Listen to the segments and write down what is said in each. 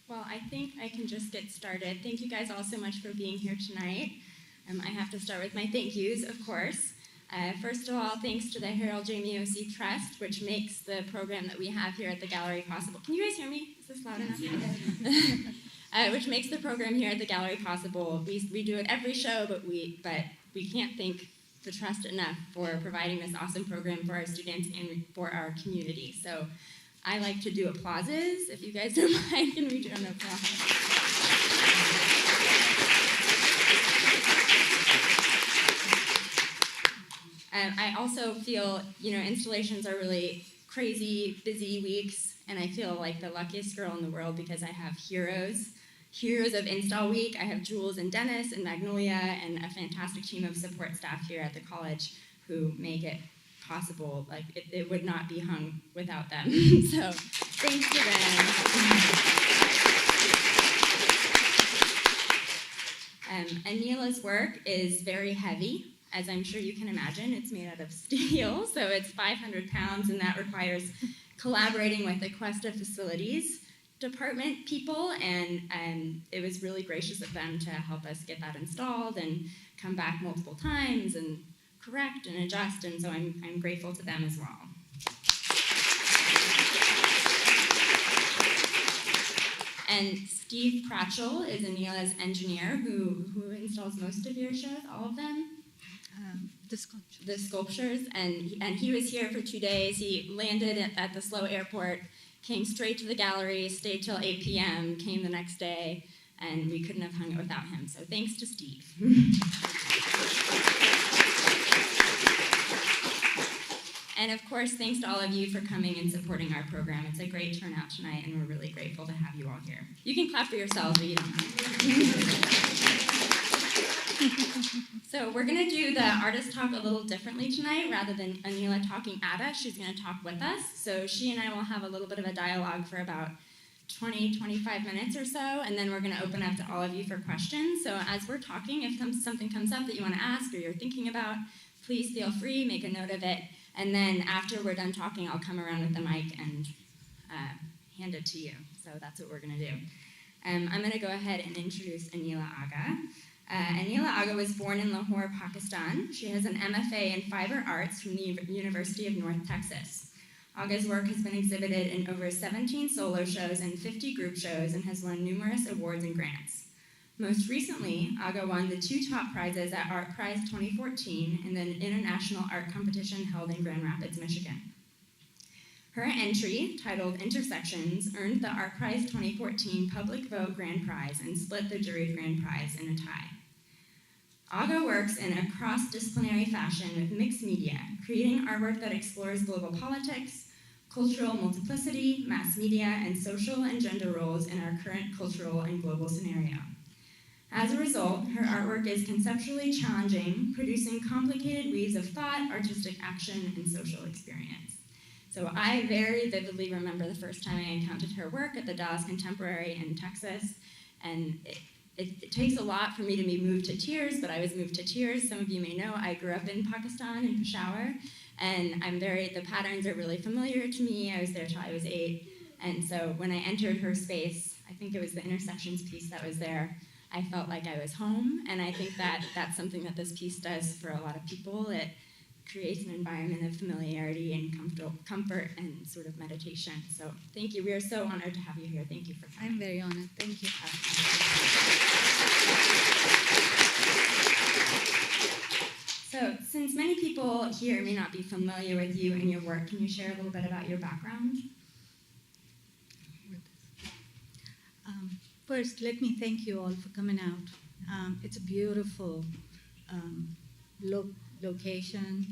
Well, I think I can just get started. Thank you guys all so much for being here tonight. I have to start with my thank yous, of course. First of all, thanks to the Harold J. Miossi Trust, which makes the program that we have here at the Gallery possible. Can you guys hear me? Is this loud enough? Which makes the program here at the Gallery possible. We do it every show, but we can't thank the Trust enough for providing this awesome program for our students and for our community. So I like to do applauses. If you guys don't mind, can we do an applause? I also feel, installations are really crazy, busy weeks, and I feel like the luckiest girl in the world because I have heroes of Install Week. I have Jules and Dennis and Magnolia and a fantastic team of support staff here at the college who make it possible. Like, it would not be hung without them. So thanks to them. Anila's work is very heavy, as I'm sure you can imagine. It's made out of steel, so it's 500 pounds, and that requires collaborating with the Cuesta Facilities Department people, and it was really gracious of them to help us get that installed and come back multiple times and correct and adjust, and so I'm grateful to them as well. And Steve Pratchell is Anila's engineer who installs most of your shows, all of them? The sculptures, and he was here for 2 days. He landed at the SLO airport, came straight to the gallery, stayed till 8 p.m., came the next day, and we couldn't have hung it without him. So thanks to Steve. And of course, thanks to all of you for coming and supporting our program. It's a great turnout tonight, and we're really grateful to have you all here. You can clap for yourselves, but you don't have to. So we're going to do the artist talk a little differently tonight. Rather than Anila talking at us, she's going to talk with us. So she and I will have a little bit of a dialogue for about 20-25 minutes or so, and then we're going to open up to all of you for questions. So as we're talking, if something comes up that you want to ask or you're thinking about, please feel free, make a note of it, and then after we're done talking, I'll come around with the mic and hand it to you. So that's what we're going to do. I'm going to go ahead and introduce Anila Agha. Anila Agha was born in Lahore, Pakistan. She has an MFA in Fiber Arts from the University of North Texas. Agha's work has been exhibited in over 17 solo shows and 50 group shows and has won numerous awards and grants. Most recently, Agha won the 2 top prizes at Art Prize 2014 in the international art competition held in Grand Rapids, Michigan. Her entry, titled Intersections, earned the Art Prize 2014 Public Vote Grand Prize and split the jury grand prize in a tie. Agha works in a cross-disciplinary fashion with mixed media, creating artwork that explores global politics, cultural multiplicity, mass media, and social and gender roles in our current cultural and global scenario. As a result, her artwork is conceptually challenging, producing complicated weaves of thought, artistic action, and social experience. So I very vividly remember the first time I encountered her work at the Dallas Contemporary in Texas, and it takes a lot for me to be moved to tears, but I was moved to tears. Some of you may know I grew up in Pakistan, in Peshawar, and the patterns are really familiar to me. I was there till I was 8, and so when I entered her space, I think it was the Intersections piece that was there, I felt like I was home, and I think that's something that this piece does for a lot of people. It creates an environment of familiarity and comfort and sort of meditation. So thank you. We are so honored to have you here. Thank you for coming. I'm very honored. Thank you. So since many people here may not be familiar with you and your work, can you share a little bit about your background? First, let me thank you all for coming out. It's a beautiful location.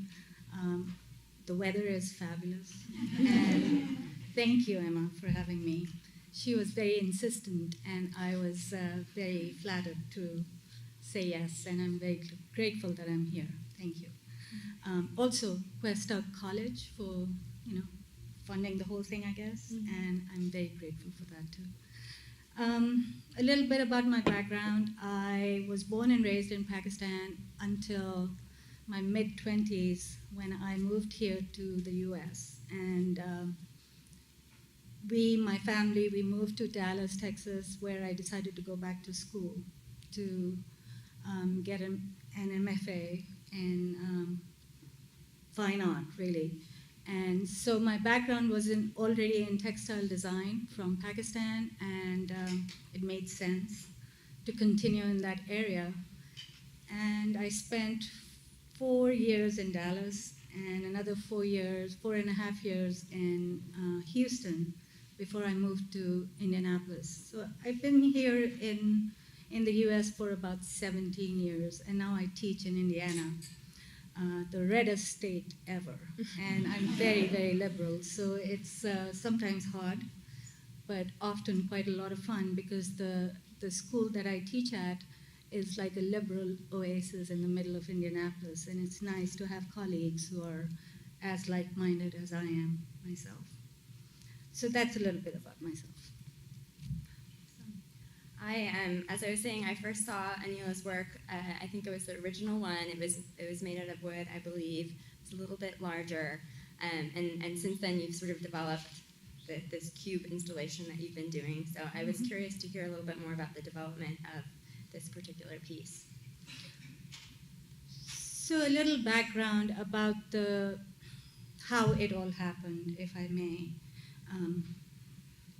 The weather is fabulous. And thank you, Emma, for having me. She was very insistent, and I was very flattered to say yes, and I'm very grateful that I'm here. Thank you. Also, Cuesta College for funding the whole thing, I guess, and I'm very grateful for that too. A little bit about my background. I was born and raised in Pakistan until my mid-20s when I moved here to the US. And my family, we moved to Dallas, Texas, where I decided to go back to school to get an MFA in fine art, really. And so my background was already in textile design from Pakistan, and it made sense to continue in that area. And I spent 4 years in Dallas and another 4.5 years in Houston before I moved to Indianapolis. So I've been here in the US for about 17 years, and now I teach in Indiana, the reddest state ever. And I'm very, very liberal, so it's sometimes hard, but often quite a lot of fun, because the school that I teach at is like a liberal oasis in the middle of Indianapolis, and it's nice to have colleagues who are as like-minded as I am myself. So that's a little bit about myself. As I was saying, I first saw Anila's work. I think it was the original one. It was made out of wood, I believe. It's a little bit larger, and since then you've sort of developed this cube installation that you've been doing. So I was curious to hear a little bit more about the development of this particular piece. So a little background about how it all happened, if I may.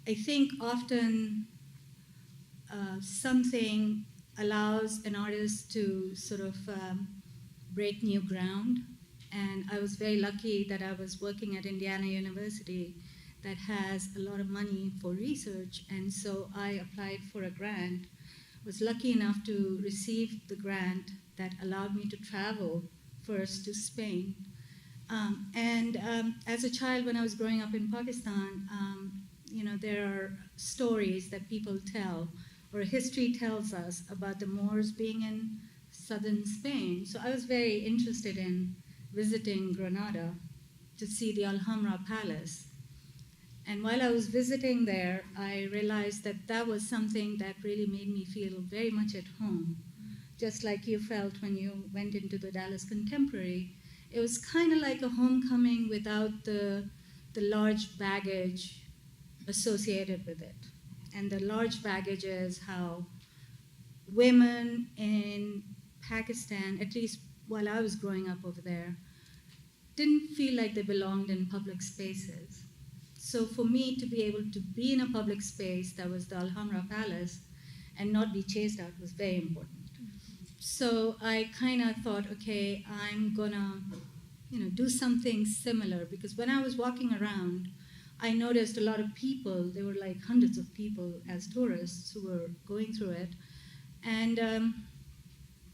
I think often something allows an artist to sort of break new ground. And I was very lucky that I was working at Indiana University that has a lot of money for research. And so I applied for a grant, was lucky enough to receive the grant that allowed me to travel first to Spain. As a child, when I was growing up in Pakistan, there are stories that people tell, or history tells us about the Moors being in southern Spain. So I was very interested in visiting Granada to see the Alhambra Palace. And while I was visiting there, I realized that that was something that really made me feel very much at home, just like you felt when you went into the Dallas Contemporary. It was kind of like a homecoming without the large baggage associated with it. And the large baggage is how women in Pakistan, at least while I was growing up over there, didn't feel like they belonged in public spaces. So for me to be able to be in a public space that was the Alhambra Palace and not be chased out was very important. So I kind of thought, okay, I'm gonna, do something similar, because when I was walking around, I noticed a lot of people. There were like hundreds of people as tourists who were going through it, and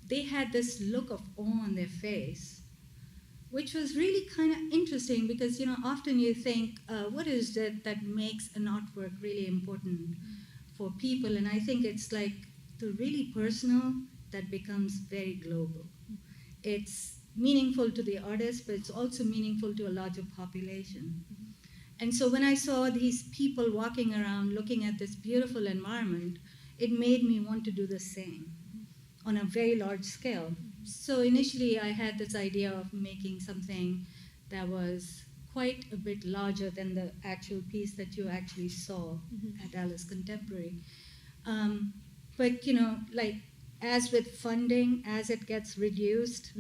they had this look of awe on their face, which was really kind of interesting, because often you think, what is it that makes an artwork really important for people? And I think it's like the really personal that becomes very global. It's meaningful to the artist, but it's also meaningful to a larger population. And so when I saw these people walking around looking at this beautiful environment, it made me want to do the same on a very large scale. So initially I had this idea of making something that was quite a bit larger than the actual piece that you actually saw at Dallas Contemporary. But as with funding, as it gets reduced,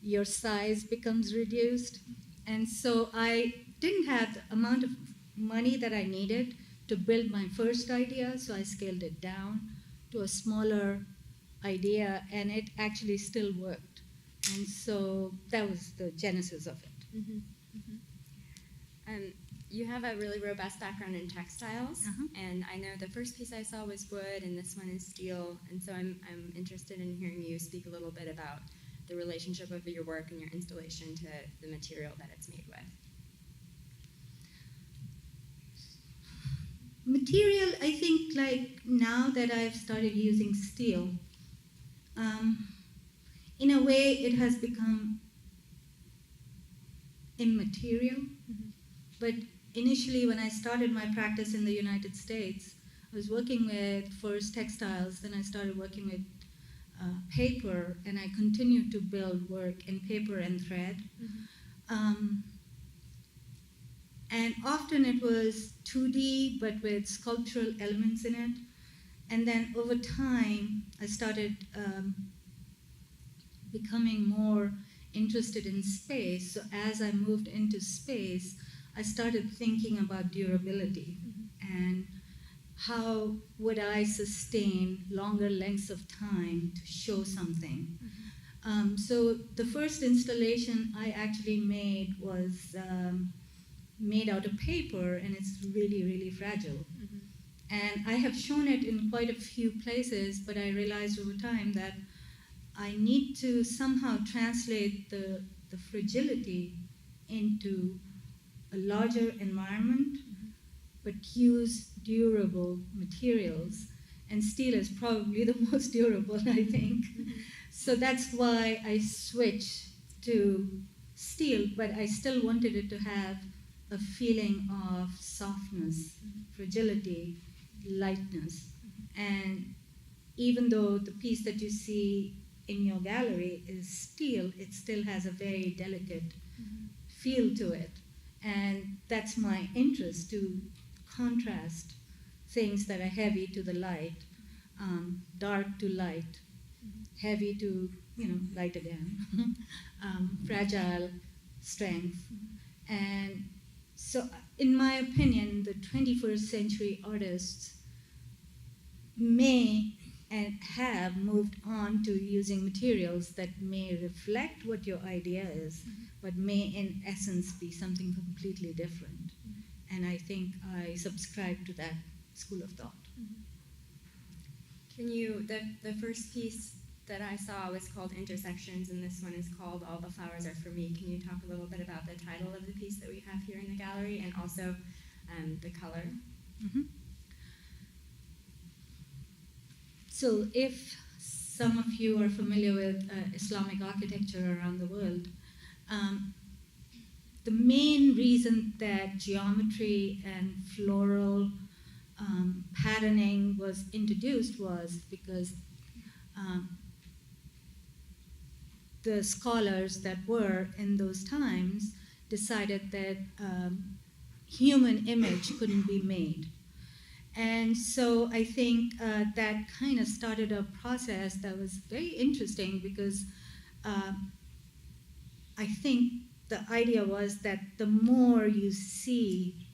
your size becomes reduced. And so I didn't have the amount of money that I needed to build my first idea, so I scaled it down to a smaller idea, and it actually still worked. And so that was the genesis of it. You have a really robust background in textiles, and I know the first piece I saw was wood, and this one is steel, and so I'm interested in hearing you speak a little bit about the relationship of your work and your installation to the material that it's made with. Material, I think, now that I've started using steel, in a way it has become immaterial. But initially, when I started my practice in the United States, I was working with first textiles, then I started working with paper, and I continued to build work in paper and thread. And often it was 2D, but with sculptural elements in it. And then over time, I started becoming more interested in space. So as I moved into space, I started thinking about durability and how would I sustain longer lengths of time to show something. So the first installation I actually made was made out of paper, and it's really, really fragile. And I have shown it in quite a few places, but I realized over time that I need to somehow translate the fragility into a larger environment, but use durable materials. And steel is probably the most durable, I think. So that's why I switched to steel, but I still wanted it to have a feeling of softness, fragility, lightness. And even though the piece that you see in your gallery is steel, it still has a very delicate feel to it. And that's my interest, to contrast things that are heavy to the light, dark to light, heavy to, light again, fragile, strength. And so, in my opinion, the 21st century artists may and have moved on to using materials that may reflect what your idea is, but may in essence be something completely different. And I think I subscribe to that school of thought. Can you, the first piece that I saw was called Intersections, and this one is called All the Flowers Are For Me. Can you talk a little bit about the title of the piece that we have here in the gallery, and also the color? So if some of you are familiar with Islamic architecture around the world, the main reason that geometry and floral patterning was introduced was because the scholars that were in those times decided that human image couldn't be made. And so I think that kind of started a process that was very interesting, because I think the idea was that the more you see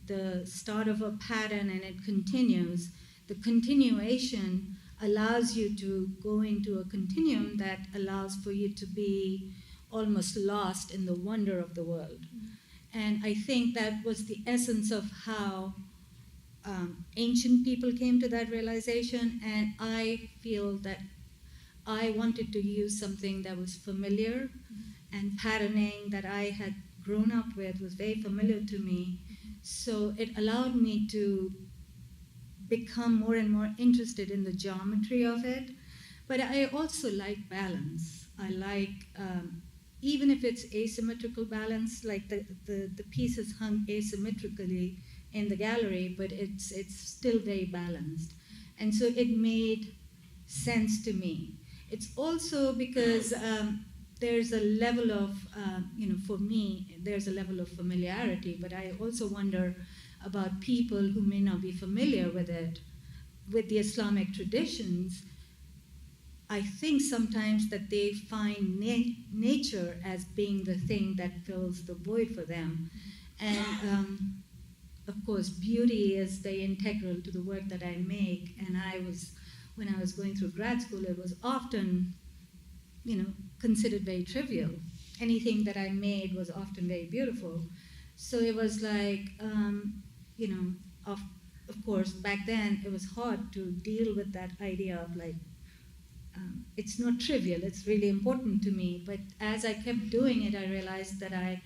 the start of a pattern and it continues, the continuation allows you to go into a continuum that allows for you to be almost lost in the wonder of the world. And I think that was the essence of how ancient people came to that realization, and I feel that I wanted to use something that was familiar, and patterning that I had grown up with was very familiar to me. So it allowed me to become more and more interested in the geometry of it. But I also like balance. I like, even if it's asymmetrical balance, like the piece is hung asymmetrically in the gallery, but it's still very balanced. And so it made sense to me. It's also because there's a level of, for me, there's a level of familiarity, but I also wonder about people who may not be familiar with it, with the Islamic traditions. I think sometimes that they find nature as being the thing that fills the void for them. And of course, beauty is very integral to the work that I make. And when I was going through grad school, it was often, considered very trivial. Anything that I made was often very beautiful. So it was like, of course, back then it was hard to deal with that idea of like, it's not trivial, it's really important to me. But as I kept doing it, I realized that I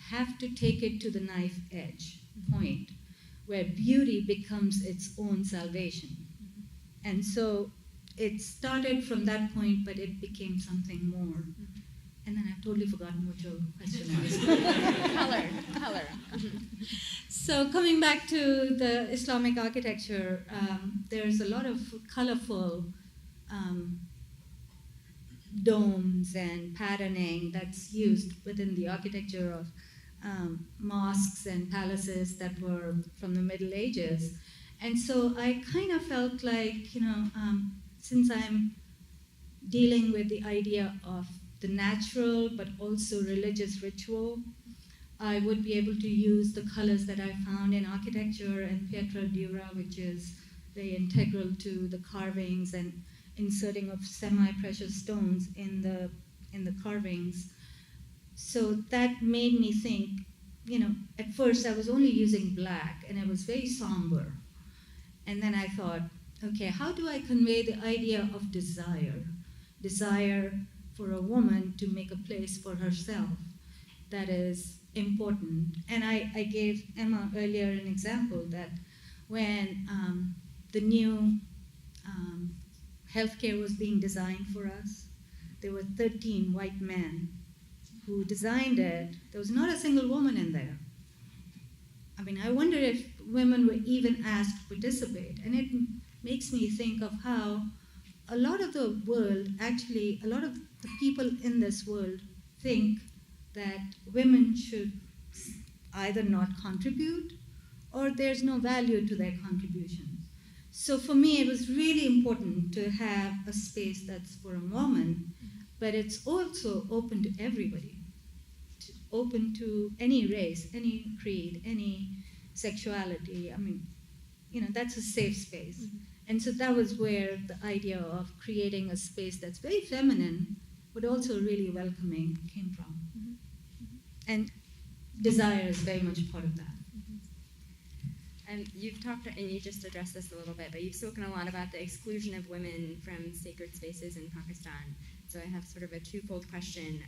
have to take it to the knife edge point, where beauty becomes its own salvation. And so it started from that point, but it became something more. And then I've totally forgotten what your question was. Color. So coming back to the Islamic architecture, there's a lot of colorful domes and patterning that's used within the architecture of mosques and palaces that were from the Middle Ages. And so I kind of felt like, since I'm dealing with the idea of the natural but also religious ritual, I would be able to use the colors that I found in architecture and pietra dura, which is very integral to the carvings and inserting of semi-precious stones in the carvings. So that made me think, at first I was only using black and it was very somber. And then I thought, okay, how do I convey the idea of desire? Desire for a woman to make a place for herself that is important. And I gave Emma earlier an example that when the new healthcare was being designed for us, there were 13 white men who designed it. There was not a single woman in there. I mean, I wonder if women were even asked to participate. And it makes me think of how a lot of the world, actually, a lot of the people in this world think that women should either not contribute or there's no value to their contribution. So for me, it was really important to have a space that's for a woman, but it's also open to everybody, open to any race, any creed, any sexuality. I mean, that's a safe space. Mm-hmm. And so that was where the idea of creating a space that's very feminine, but also really welcoming came from. Mm-hmm. Mm-hmm. And desire is very much part of that. And you've talked, and you just addressed this a little bit, but you've spoken a lot about the exclusion of women from sacred spaces in Pakistan. So I have sort of a twofold question.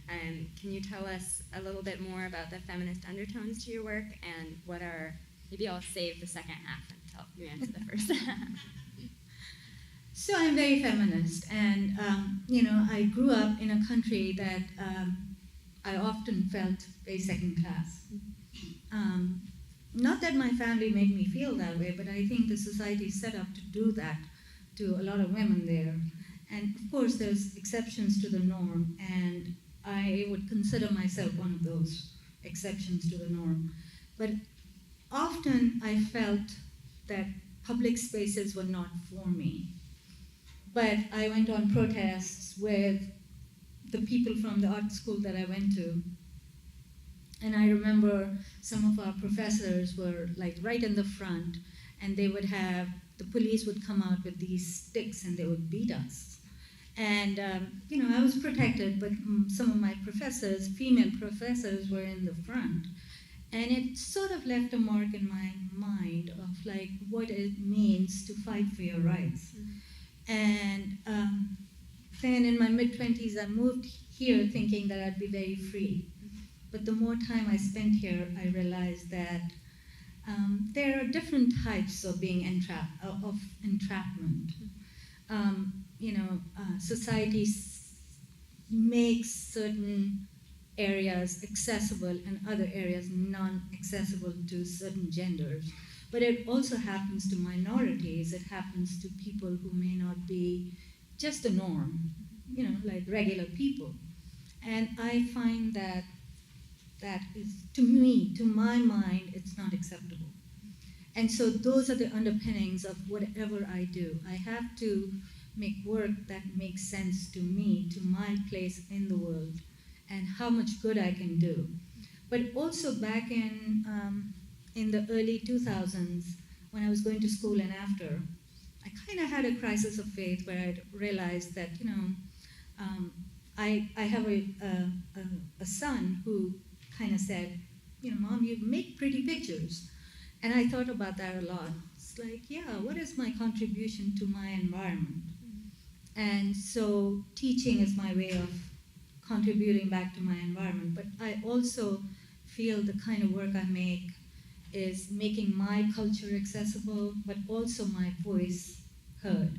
Can you tell us a little bit more about the feminist undertones to your work, and what are, maybe I'll save the second half until you answer the first half. So I'm very feminist, and I grew up in a country that I often felt very second class. Not that my family made me feel that way, but I think the society is set up to do that to a lot of women there. And of course, there's exceptions to the norm, and I would consider myself one of those exceptions to the norm. But often I felt that public spaces were not for me. But I went on protests with the people from the art school that I went to. And I remember some of our professors were like right in the front, and they would have, the police would come out with these sticks and they would beat us. And, I was protected, but some of my professors, female professors, were in the front. And it sort of left a mark in my mind of like what it means to fight for your rights. Mm-hmm. And then in my mid-20s, I moved here thinking that I'd be very free. But the more time I spent here, I realized that there are different types of being entrapment. Society makes certain areas accessible and other areas non-accessible to certain genders. But it also happens to minorities. It happens to people who may not be just a norm, like regular people. And I find that is, to me, to my mind, it's not acceptable. And so those are the underpinnings of whatever I do. I have to make work that makes sense to me, to my place in the world, and how much good I can do. But also back in the early 2000s, when I was going to school and after, I kind of had a crisis of faith where I realized that, I have a son who kind of said, Mom, you make pretty pictures. And I thought about that a lot. It's like, yeah, what is my contribution to my environment? And so teaching is my way of contributing back to my environment. But I also feel the kind of work I make is making my culture accessible, but also my voice heard.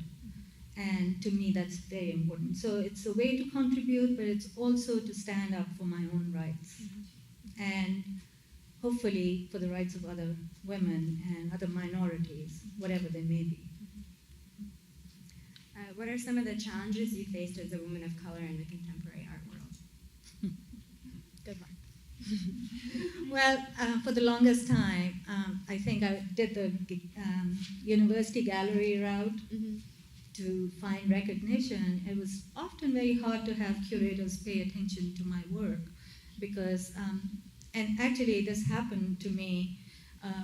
And to me, that's very important. So it's a way to contribute, but it's also to stand up for my own rights. And hopefully for the rights of other women and other minorities, whatever they may be. What are some of the challenges you faced as a woman of color in the contemporary art world? Good one. Well, for the longest time, I think I did the university gallery route to find recognition. It was often very hard to have curators pay attention to my work because, and actually this happened to me.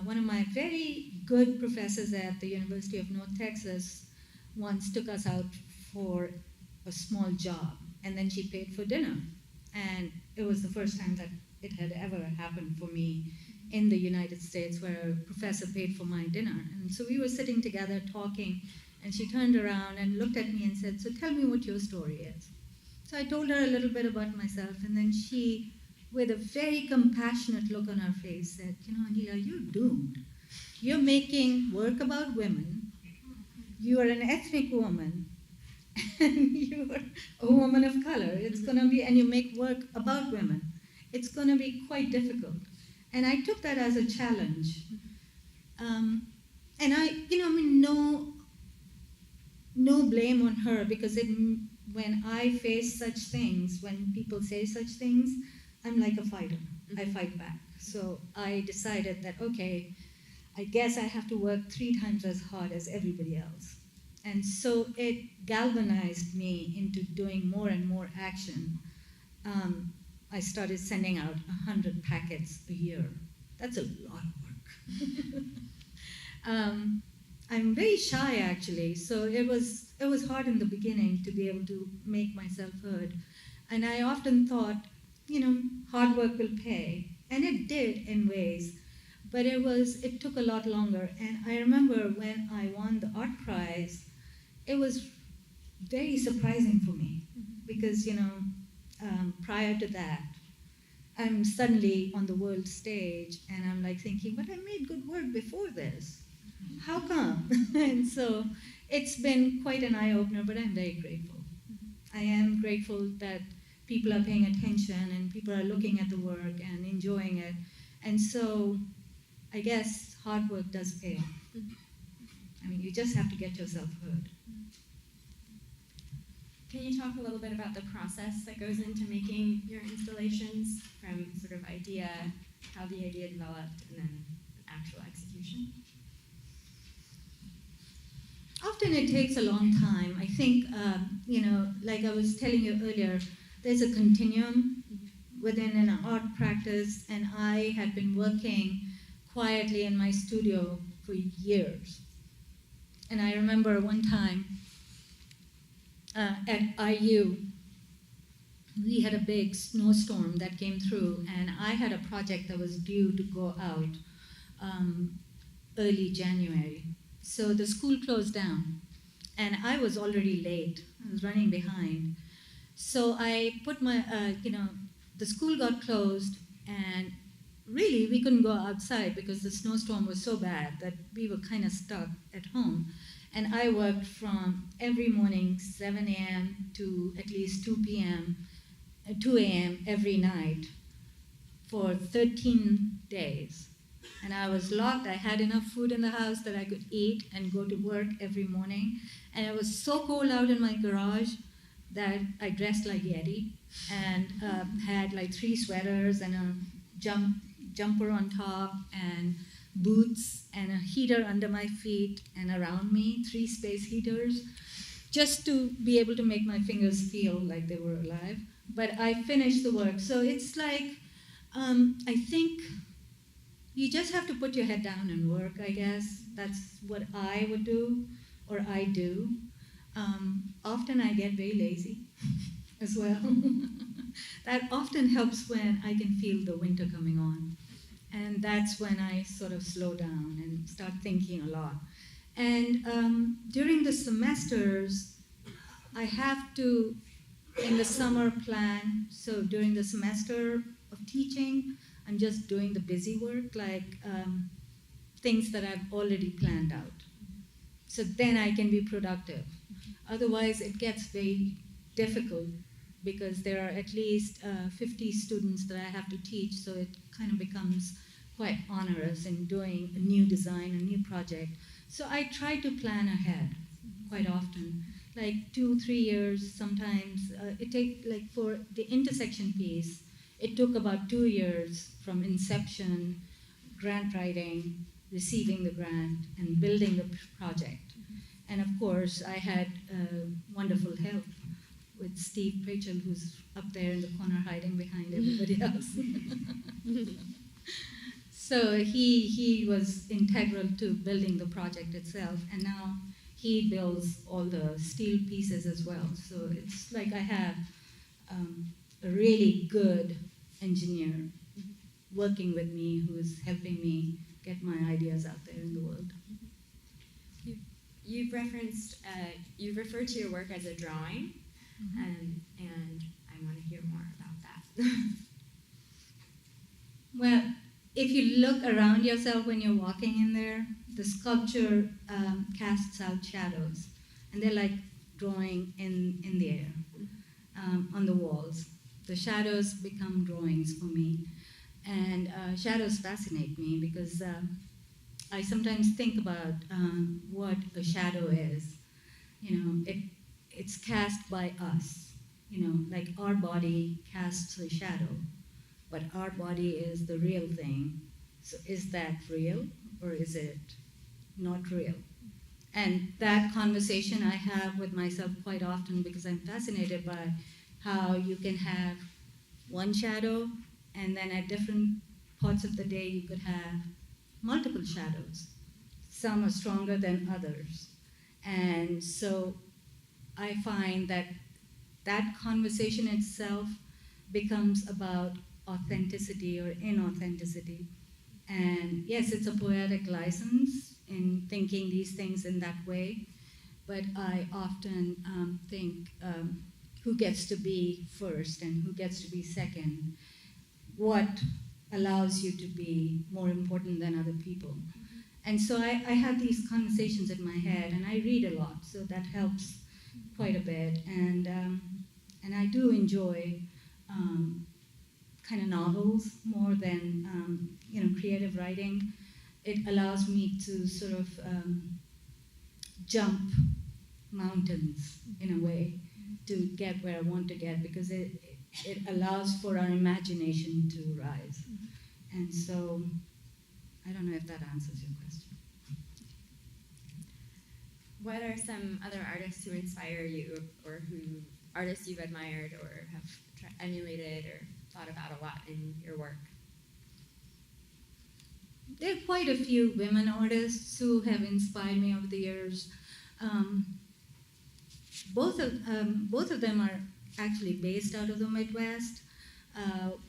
One of my very good professors at the University of North Texas once took us out for a small job, and then she paid for dinner. And it was the first time that it had ever happened for me in the United States where a professor paid for my dinner. And so we were sitting together talking, and she turned around and looked at me and said, "So tell me what your story is." So I told her a little bit about myself, and then she, with a very compassionate look on her face, said, "Anila, you're doomed. You're making work about women. You are an ethnic woman, and you are a woman of color. It's going to be, and you make work about women. It's going to be quite difficult." And I took that as a challenge. And no blame on her, because when I face such things, when people say such things, I'm like a fighter. I fight back. So I decided that, okay, I guess I have to work 3 times as hard as everybody else. And so it galvanized me into doing more and more action. I started sending out 100 packets a year. That's a lot of work. I'm very shy, actually, so it was hard in the beginning to be able to make myself heard. And I often thought, hard work will pay. And it did in ways, but it took a lot longer. And I remember when I won the art prize, it was very surprising for me because, prior to that, I'm suddenly on the world stage and I'm like thinking, but I made good work before this. How come? And so it's been quite an eye-opener, but I'm very grateful. I am grateful that people are paying attention and people are looking at the work and enjoying it. And so I guess hard work does pay off. I mean, you just have to get yourself heard. Can you talk a little bit about the process that goes into making your installations, from sort of idea, how the idea developed, and then actual execution? Often it takes a long time. I think, like I was telling you earlier, there's a continuum within an art practice, and I had been working quietly in my studio for years. And I remember one time at IU, we had a big snowstorm that came through, and I had a project that was due to go out early January. So the school closed down, and I was already late. I was running behind. So I put the school got closed, and really we couldn't go outside because the snowstorm was so bad that we were kind of stuck at home. And I worked from every morning, 7 a.m. to at least 2 a.m. every night for 13 days. And I was locked. I had enough food in the house that I could eat and go to work every morning. And it was so cold out in my garage that I dressed like Yeti and had like 3 sweaters and a jumper on top and boots and a heater under my feet and around me, 3 space heaters, just to be able to make my fingers feel like they were alive. But I finished the work. So it's like, I think you just have to put your head down and work, I guess. That's what I would do, or I do. Often I get very lazy as well. That often helps when I can feel the winter coming on. And that's when I sort of slow down and start thinking a lot. And during the semesters, I have to, in the summer, plan. So during the semester of teaching, I'm just doing the busy work, like things that I've already planned out. So then I can be productive. Otherwise, it gets very difficult because there are at least 50 students that I have to teach, so it kind of becomes quite onerous in doing a new design, a new project. So I try to plan ahead quite often, like 2-3 years sometimes. It takes, like for the intersection piece, it took about 2 years from inception, grant writing, receiving the grant, and building the project. And of course, I had wonderful help with Steve Pritchell, who's up there in the corner hiding behind everybody else. So he was integral to building the project itself, and now he builds all the steel pieces as well. So it's like I have a really good engineer working with me who's helping me get my ideas out there in the world. You've referred to your work as a drawing, and I want to hear more about that. Well, if you look around yourself when you're walking in there, the sculpture casts out shadows, and they're like drawing in the air on the walls. The shadows become drawings for me, and shadows fascinate me because I sometimes think about what a shadow is. You know, it's cast by us. You know, like our body casts a shadow, but our body is the real thing. So is that real or is it not real? And that conversation I have with myself quite often because I'm fascinated by how you can have one shadow and then at different parts of the day you could have multiple shadows. Some are stronger than others. And so I find that that conversation itself becomes about authenticity or inauthenticity. And yes, it's a poetic license in thinking these things in that way, but I often think who gets to be first and who gets to be second, what allows you to be more important than other people. And so I have these conversations in my head, and I read a lot, so that helps quite a bit. And I do enjoy kind of novels more than creative writing. It allows me to sort of jump mountains in a way to get where I want to get, because it allows for our imagination to rise. And so I don't know if that answers your question. What are some other artists who inspire you, or who artists you've admired or have emulated or thought about a lot in your work? There are quite a few women artists who have inspired me over the years. Both of them are actually based out of the Midwest.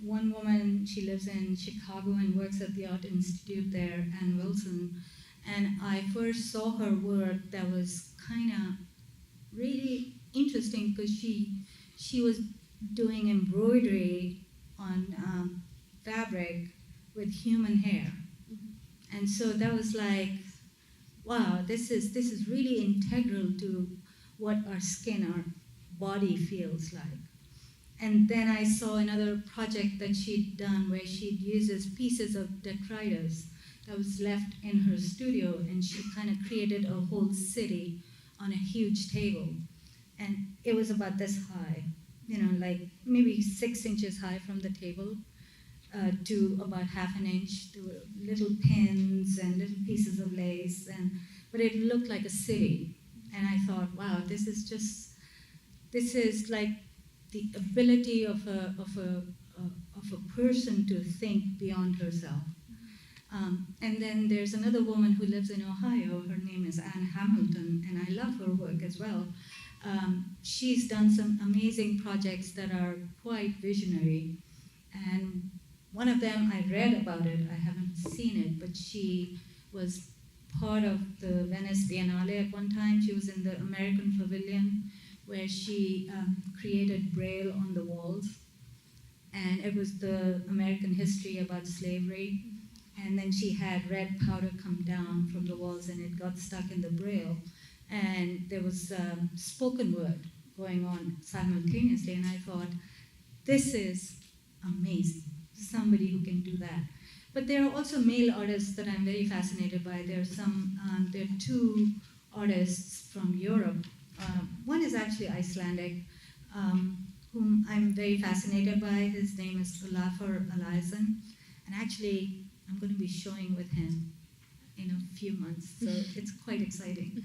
One woman, she lives in Chicago and works at the Art Institute there, Ann Wilson. And I first saw her work that was kind of really interesting because she was doing embroidery on fabric with human hair. And so that was like, wow, this is really integral to what our skin, our body feels like. And then I saw another project that she'd done where she uses pieces of detritus that was left in her studio, and she kind of created a whole city on a huge table. And it was about this high, like maybe 6 inches high from the table to about half an inch. There were little pins and little pieces of lace, but it looked like a city. And I thought, wow, this is like the ability of a person to think beyond herself. And then there's another woman who lives in Ohio. Her name is Anne Hamilton, and I love her work as well. She's done some amazing projects that are quite visionary. And one of them, I read about it, I haven't seen it, but she was part of the Venice Biennale at one time. She was in the American Pavilion, where she created Braille on the walls. And it was the American history about slavery. And then she had red powder come down from the walls, and it got stuck in the Braille. And there was spoken word going on simultaneously. And I thought, this is amazing, somebody who can do that. But there are also male artists that I'm very fascinated by. There are 2 artists from Europe. One is actually Icelandic, whom I'm very fascinated by. His name is Olafur Eliasson, and actually I'm going to be showing with him in a few months, so it's quite exciting.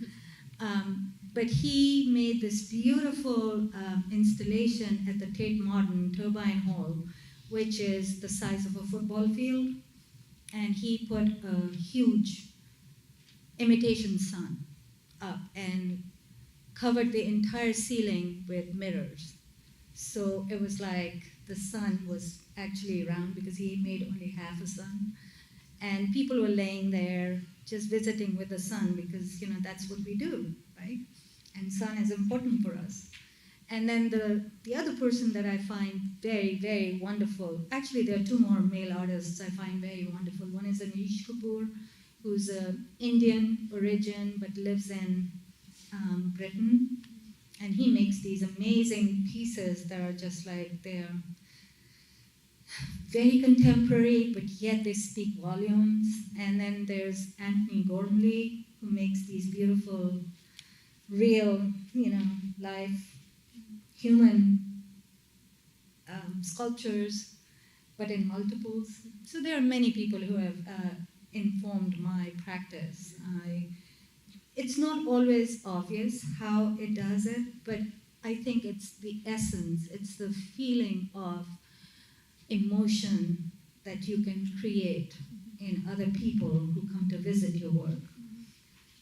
But he made this beautiful installation at the Tate Modern Turbine Hall, which is the size of a football field, and he put a huge imitation sun up and covered the entire ceiling with mirrors. So it was like the sun was actually round because he made only half a sun. And people were laying there just visiting with the sun because, you know, that's what we do, right? And sun is important for us. And then the other person that I find very, very wonderful, actually there are two more male artists I find very wonderful. One is Anish Kapoor, who's an Indian origin but lives in Britain. And he makes these amazing pieces that are just like, they're very contemporary, but yet they speak volumes. And then there's Anthony Gormley, who makes these beautiful, real, you know, life, human sculptures, but in multiples. So there are many people who have informed my practice. It's not always obvious how it does it, but I think it's the essence, it's the feeling of emotion that you can create in other people who come to visit your work.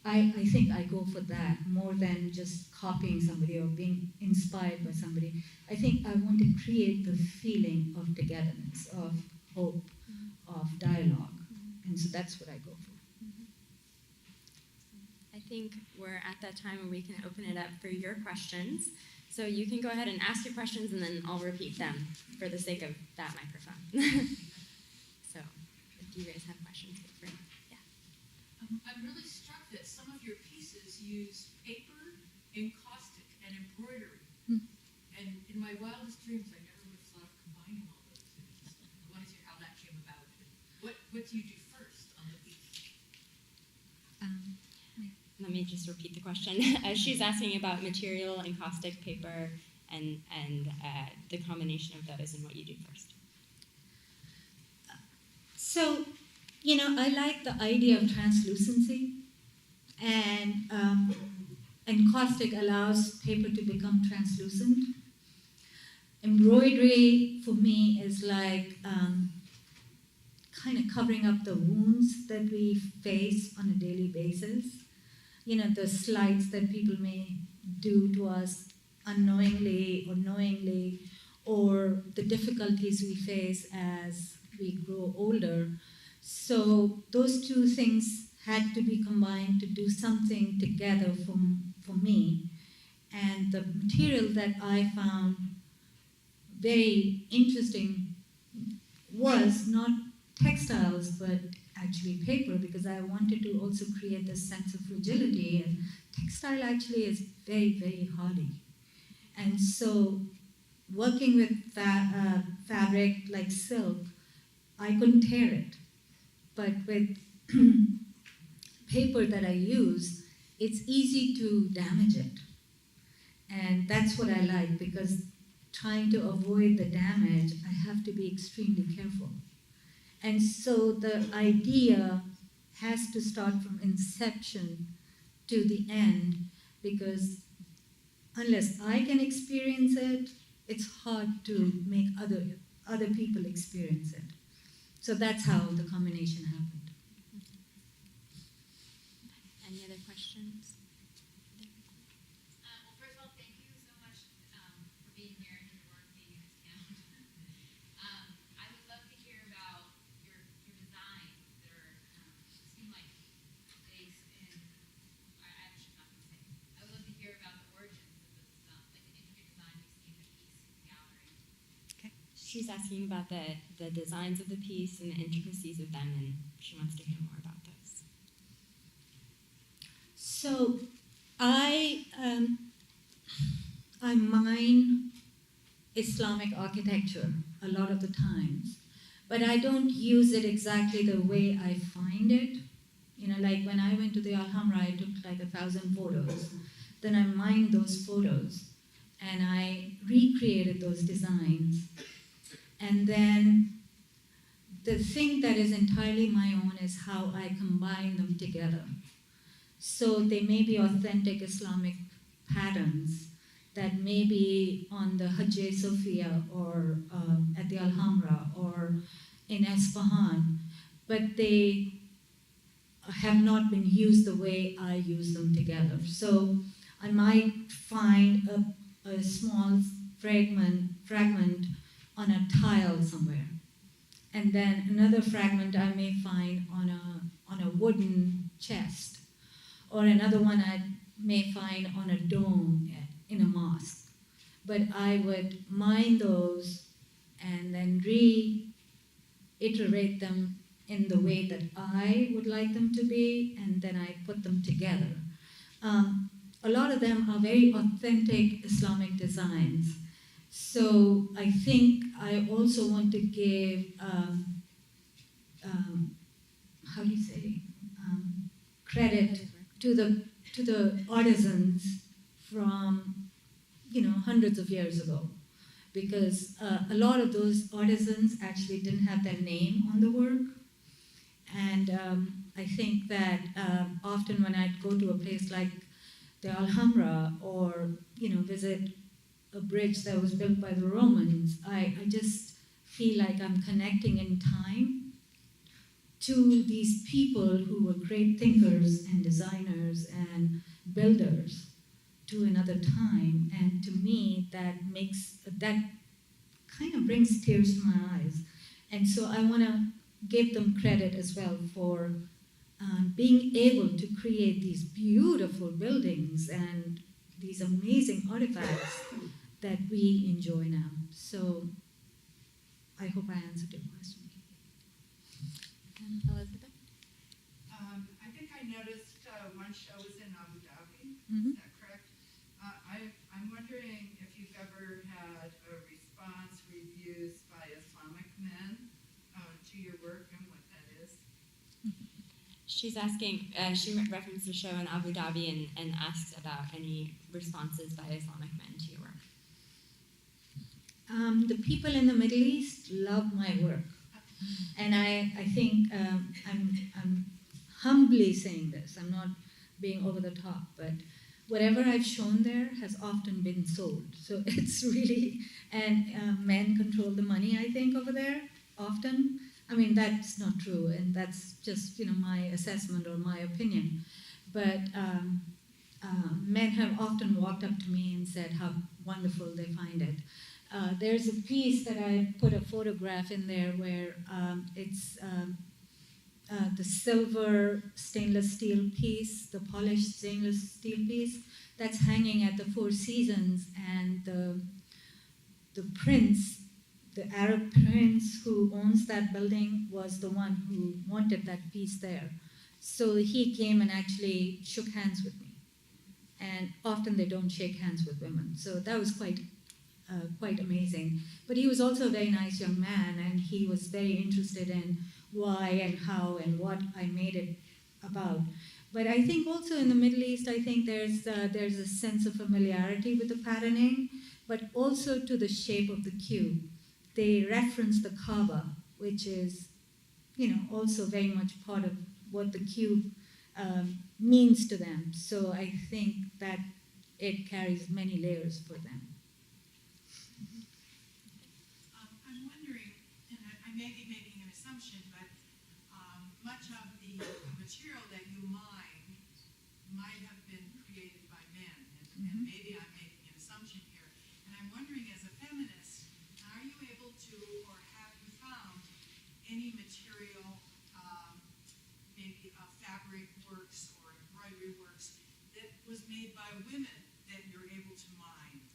I think I go for that more than just copying somebody or being inspired by somebody. I think I want to create the feeling of togetherness, of hope, of dialogue. And so that's what I go for. I think we're at that time where we can open it up for your questions. So you can go ahead and ask your questions, and then I'll repeat them for the sake of that microphone. So if you guys have questions, feel free. Yeah. I'm really struck that some of your pieces use paper, encaustic, and embroidery. And in my wildest dreams, I never would have thought of combining all those things. I want to hear how that came about. What do you do first on the piece? Let me just repeat the question. She's asking about material, encaustic, paper, and the combination of those and what you do first. So, you know, I like the idea of translucency, and encaustic allows paper to become translucent. Embroidery, for me, is like kind of covering up the wounds that we face on a daily basis. You know, the slights that people may do to us unknowingly or knowingly, or the difficulties we face as we grow older. So those two things had to be combined to do something together for me. And the material that I found very interesting was not textiles, but actually paper, because I wanted to also create this sense of fragility. And textile actually is very, very hardy. And so working with that fabric like silk, I couldn't tear it. But with paper that I use, it's easy to damage it. And that's what I like, because trying to avoid the damage, I have to be extremely careful. And so the idea has to start from inception to the end, because unless I can experience it, it's hard to make other people experience it. So that's how the combination happened. Any other questions? Well, first of all, thank you so much for being here and your work being in this town. I would love to hear about your designs that are seem like based in. I should not say. I would love to hear about the origins of the stuff, like an intricate design you've seen in the piece in the gallery. Okay. She's asking about the designs of the piece and the intricacies of them, and she wants to hear more about those. So I mine Islamic architecture a lot of the times, but I don't use it exactly the way I find it. You know, like when I went to the Alhambra, I took like 1,000 photos. Then I mined those photos, and I recreated those designs. And then the thing that is entirely my own is how I combine them together. So they may be authentic Islamic patterns that may be on the Hajj Sophia or at the Alhambra or in Esfahan, but they have not been used the way I use them together. So I might find a small fragment on a tile somewhere, and then another fragment I may find on a wooden chest, or another one I may find on a dome in a mosque. But I would mine those and then reiterate them in the way that I would like them to be, and then I put them together. A lot of them are very authentic Islamic designs. So I think I also want to give, how do you say, credit to the artisans from, hundreds of years ago, because a lot of those artisans actually didn't have their name on the work. And I think that often when I'd go to a place like the Alhambra or visit a bridge that was built by the Romans, I just feel like I'm connecting in time to these people who were great thinkers and designers and builders to another time. And to me, that kind of brings tears to my eyes. And so I want to give them credit as well for being able to create these beautiful buildings and these amazing artifacts that we enjoy now. So I hope I answered your question. Elizabeth? I think I noticed one show was in Abu Dhabi. Mm-hmm. Is that correct? I'm wondering if you've ever had a response, reviews by Islamic men to your work and what that is. She's asking, she referenced the show in Abu Dhabi and asked about any responses by Islamic men to your work. The people in the Middle East love my work. And I think I'm humbly saying this. I'm not being over the top, but whatever I've shown there has often been sold. So it's really, and men control the money, I think, over there, often. I mean, that's not true, and that's just, my assessment or my opinion. But men have often walked up to me and said how wonderful they find it. There's a piece that I put a photograph in there where it's the silver stainless steel piece, the polished stainless steel piece, that's hanging at the Four Seasons, and the prince, the Arab prince who owns that building, was the one who wanted that piece there. So he came and actually shook hands with me. And often they don't shake hands with women. So that was quite amazing. But he was also a very nice young man, and he was very interested in why and how and what I made it about. But I think also in the Middle East, I think there's a sense of familiarity with the patterning, but also to the shape of the cube. They reference the Kaaba, which is, also very much part of what the cube means to them. So I think that it carries many layers for them. I'm wondering, and I may be making an assumption, but much of the material that you mine might have been created by men, and maybe I'm making an assumption here. And I'm wondering, as a feminist, are you able to, or have you found any material, maybe fabric works or embroidery works, that was made by women that you're able to mine?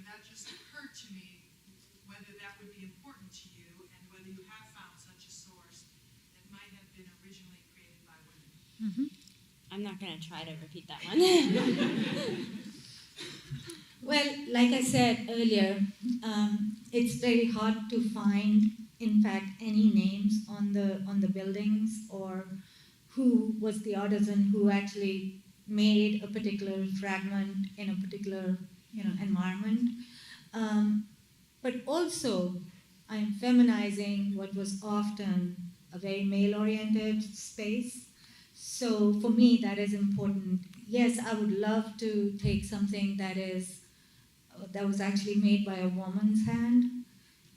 That just occurred to me, whether that would be important to you and whether you have found such a source that might have been originally created by women. Mm-hmm. I'm not going to try to repeat that one. Well, like I said earlier, it's very hard to find, in fact, any names on the buildings or who was the artisan who actually made a particular fragment in a particular environment. But also, I'm feminizing what was often a very male-oriented space. So for me, that is important. Yes, I would love to take something that was actually made by a woman's hand,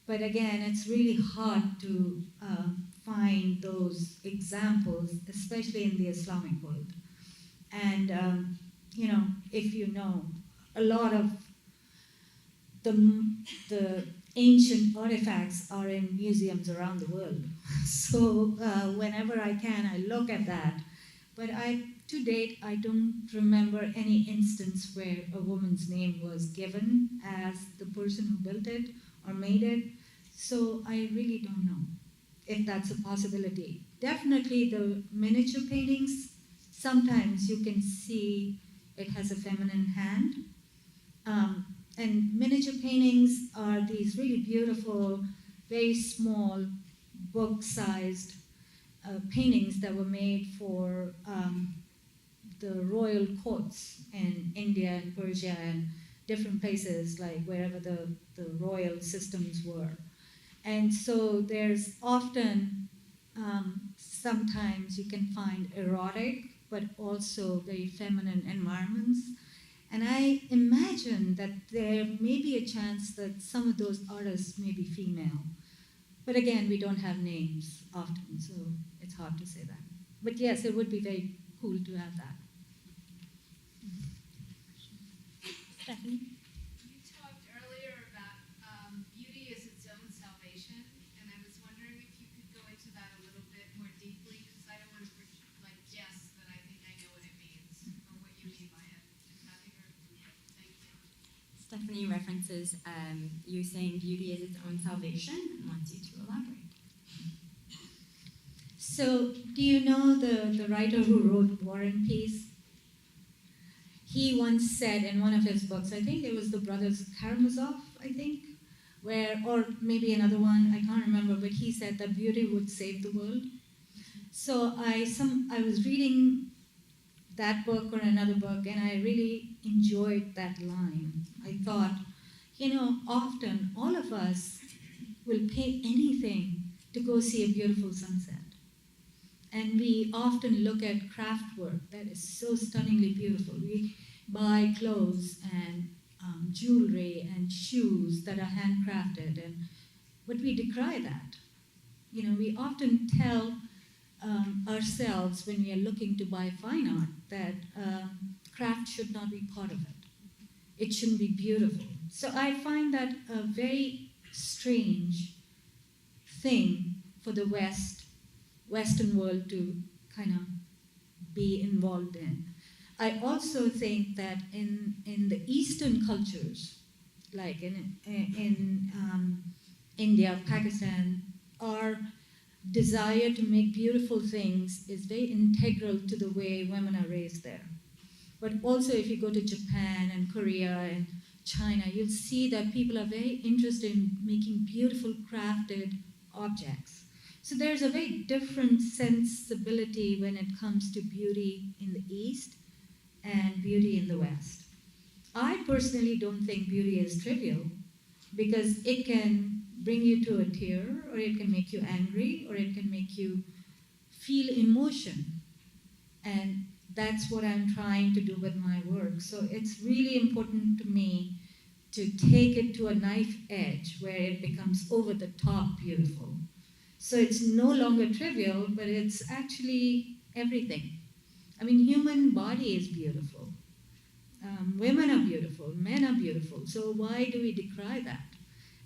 but again, it's really hard to find those examples, especially in the Islamic world. And if you know, a lot of the ancient artifacts are in museums around the world. So whenever I can, I look at that. But to date, I don't remember any instance where a woman's name was given as the person who built it or made it. So I really don't know if that's a possibility. Definitely the miniature paintings, sometimes you can see it has a feminine hand. And miniature paintings are these really beautiful, very small, book-sized paintings that were made for the royal courts in India and Persia and different places, like wherever the royal systems were. And so there's often, sometimes you can find erotic, but also very feminine environments. And I imagine that there may be a chance that some of those artists may be female. But again, we don't have names often, so it's hard to say that. But yes, it would be very cool to have that. Stephanie? You talked earlier about beauty is its own salvation, and I was wondering if you could go into that a little bit more deeply, because I don't want to guess that I think I know what it means, or what you mean by it. Thank you. Stephanie references you saying beauty is its own salvation and wants you to elaborate. So, do you know the writer who wrote War and Peace? He once said in one of his books, I think it was the Brothers Karamazov, I think, or maybe another one, I can't remember, but he said that beauty would save the world. So I was reading that book or another book, and I really enjoyed that line. I thought, often all of us will pay anything to go see a beautiful sunset. And we often look at craft work that is so stunningly beautiful. We buy clothes and jewelry and shoes that are handcrafted, but we decry that. We often tell ourselves when we are looking to buy fine art that craft should not be part of it. It shouldn't be beautiful. So I find that a very strange thing for the Western world to kind of be involved in. I also think that in the Eastern cultures, like in India, Pakistan, our desire to make beautiful things is very integral to the way women are raised there. But also if you go to Japan and Korea and China, you'll see that people are very interested in making beautiful crafted objects. So there's a very different sensibility when it comes to beauty in the East and beauty in the West. I personally don't think beauty is trivial because it can bring you to a tear, or it can make you angry, or it can make you feel emotion. And that's what I'm trying to do with my work. So it's really important to me to take it to a knife edge where it becomes over the top beautiful. So it's no longer trivial, but it's actually everything. I mean, human body is beautiful. Women are beautiful, men are beautiful. So why do we decry that?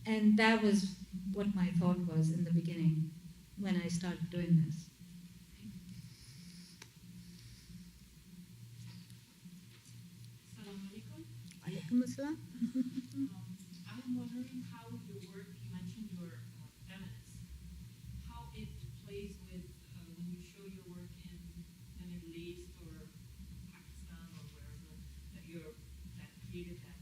And that was what my thought was in the beginning when I started doing this. Assalamu alaikum. Alaikum assalam. I'm wondering how your work, you mentioned you're feminist, how it plays with when you show your work in the Middle East or Pakistan or wherever, that created that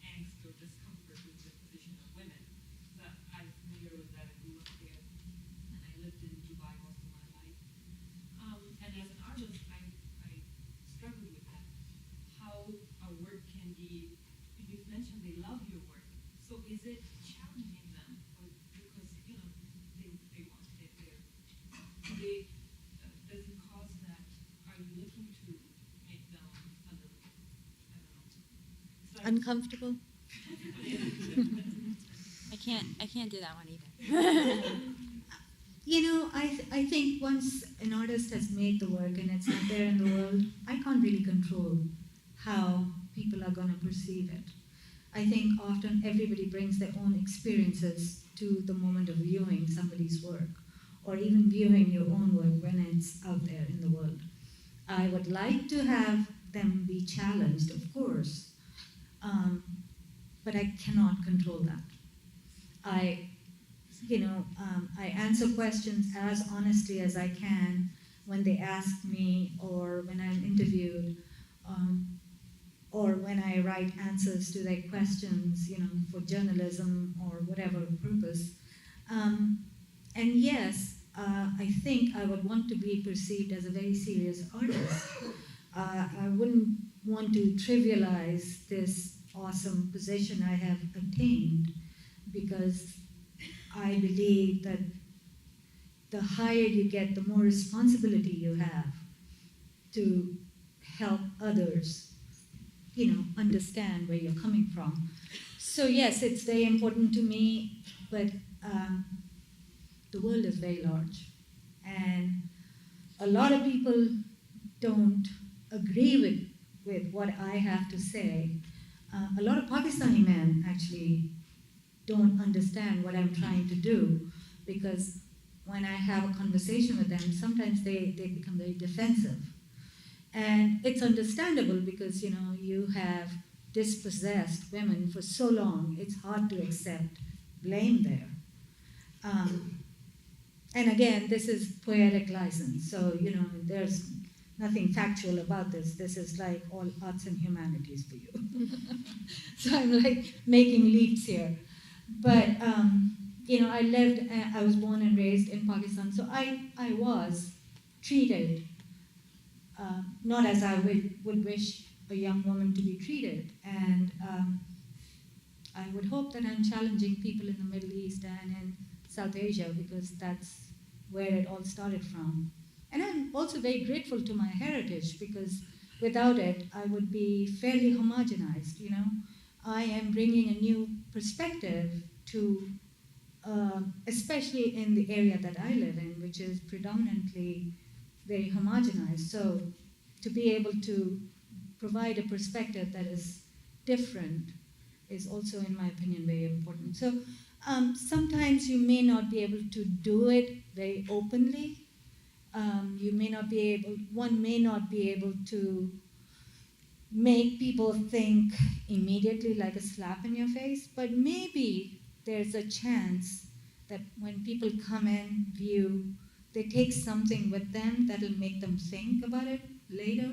angst or discomfort with the position of women. So I'm familiar with that. I grew up there, and I lived in Dubai most of my life. And as an artist, I struggled with that. How our work can be uncomfortable? I can't do that one either. You know, I think once an artist has made the work and it's out there in the world, I can't really control how people are going to perceive it. I think often everybody brings their own experiences to the moment of viewing somebody's work, or even viewing your own work when it's out there in the world. I would like to have them be challenged, of course, but I cannot control that. I answer questions as honestly as I can when they ask me, or when I'm interviewed, or when I write answers to their questions, for journalism or whatever purpose. And yes, I think I would want to be perceived as a very serious artist. I wouldn't want to trivialize this awesome position I have attained, because I believe that the higher you get, the more responsibility you have to help others, understand where you're coming from. So yes, it's very important to me, but the world is very large, and a lot of people don't agree with what I have to say. A lot of Pakistani men actually don't understand what I'm trying to do, because when I have a conversation with them, sometimes they become very defensive. And it's understandable, because you have dispossessed women for so long, it's hard to accept blame there. And again, this is poetic license, so there's nothing factual about this. This is like all arts and humanities for you. So I'm like making leaps here. But I was born and raised in Pakistan, so I was treated not as I would wish a young woman to be treated. And I would hope that I'm challenging people in the Middle East and in South Asia, because that's where it all started from. And I'm also very grateful to my heritage, because without it, I would be fairly homogenized, I am bringing a new perspective to, especially in the area that I live in, which is predominantly very homogenized. So to be able to provide a perspective that is different is also, in my opinion, very important. So sometimes you may not be able to do it very openly. One may not be able to make people think immediately, like a slap in your face, but maybe there's a chance that when people come in, view, they take something with them that'll make them think about it later,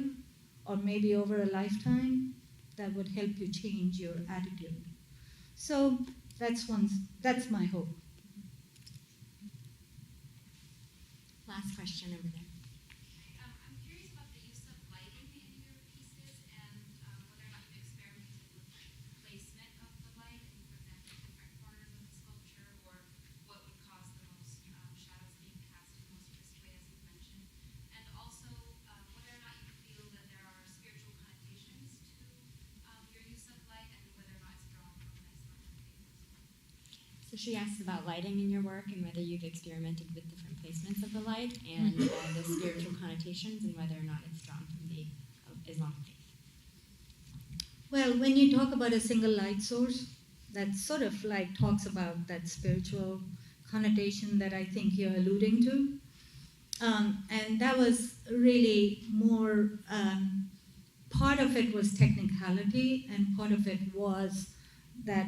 or maybe over a lifetime, that would help you change your attitude. So that's my hope. Last question over there. I'm curious about the use of lighting in your pieces, and whether or not you've experimented with the placement of the light in, for example, different corners of the sculpture, or what would cause the most shadows being cast in the most crisp way, as you've mentioned. And also, whether or not you feel that there are spiritual connotations to your use of light, and whether or not it's drawn from the Islamic faith. So she asked about lighting in your work, and whether you've experimented with different placements of the light, and the spiritual connotations, and whether or not it's drawn from the Islamic faith. Well, when you talk about a single light source, that sort of like talks about that spiritual connotation that I think you're alluding to. And that was really more, part of it was technicality, and part of it was that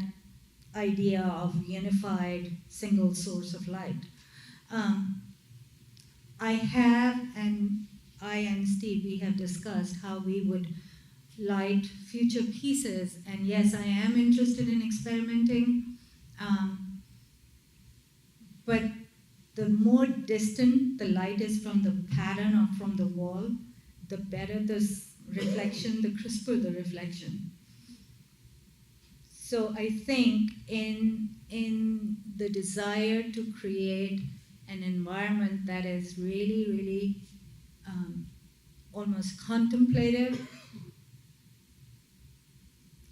idea of unified single source of light. I and Steve, we have discussed how we would light future pieces, and yes, I am interested in experimenting, but the more distant the light is from the pattern or from the wall, the better the reflection, the crisper the reflection. So I think in the desire to create an environment that is really, really almost contemplative,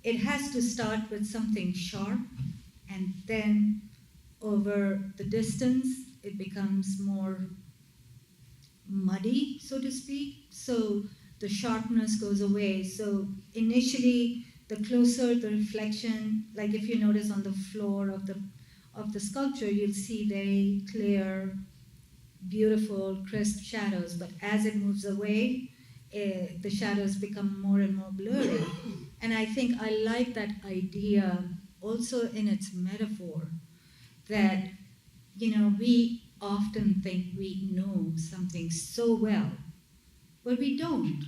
it has to start with something sharp, and then over the distance, it becomes more muddy, so to speak. So the sharpness goes away. So initially, the closer the reflection, like if you notice on the floor of the sculpture, you'll see very clear, beautiful, crisp shadows. But as it moves away, the shadows become more and more blurry. And I think I like that idea also in its metaphor, that, we often think we know something so well, but we don't.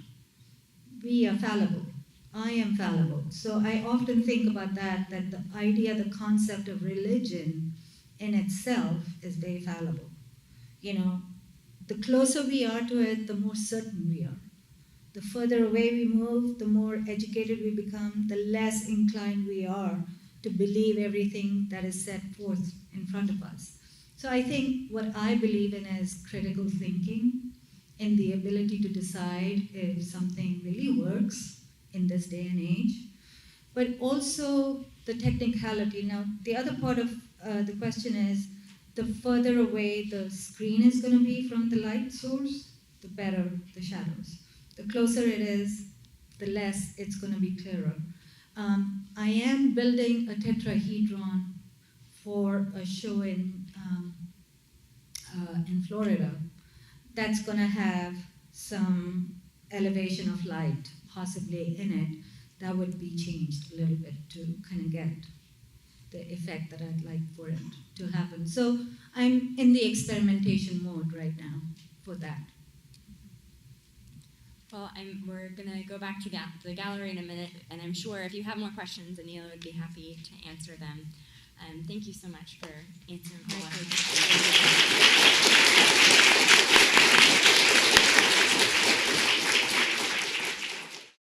We are fallible. I am fallible. So I often think about that the idea, the concept of religion in itself is very fallible. The closer we are to it, the more certain we are. The further away we move, the more educated we become, the less inclined we are to believe everything that is set forth in front of us. So I think what I believe in is critical thinking and the ability to decide if something really works in this day and age, but also the technicality. Now, the other part of the question is, the further away the screen is going to be from the light source, the better the shadows. The closer it is, the less it's going to be clearer. I am building a tetrahedron for a show in Florida that's going to have some elevation of light possibly in it that would be changed a little bit to kind of get the effect that I'd like for it to happen. So I'm in the experimentation mode right now for that. Well, we're going to go back to the gallery in a minute, and I'm sure if you have more questions, Anila would be happy to answer them. Thank you so much for answering all our questions.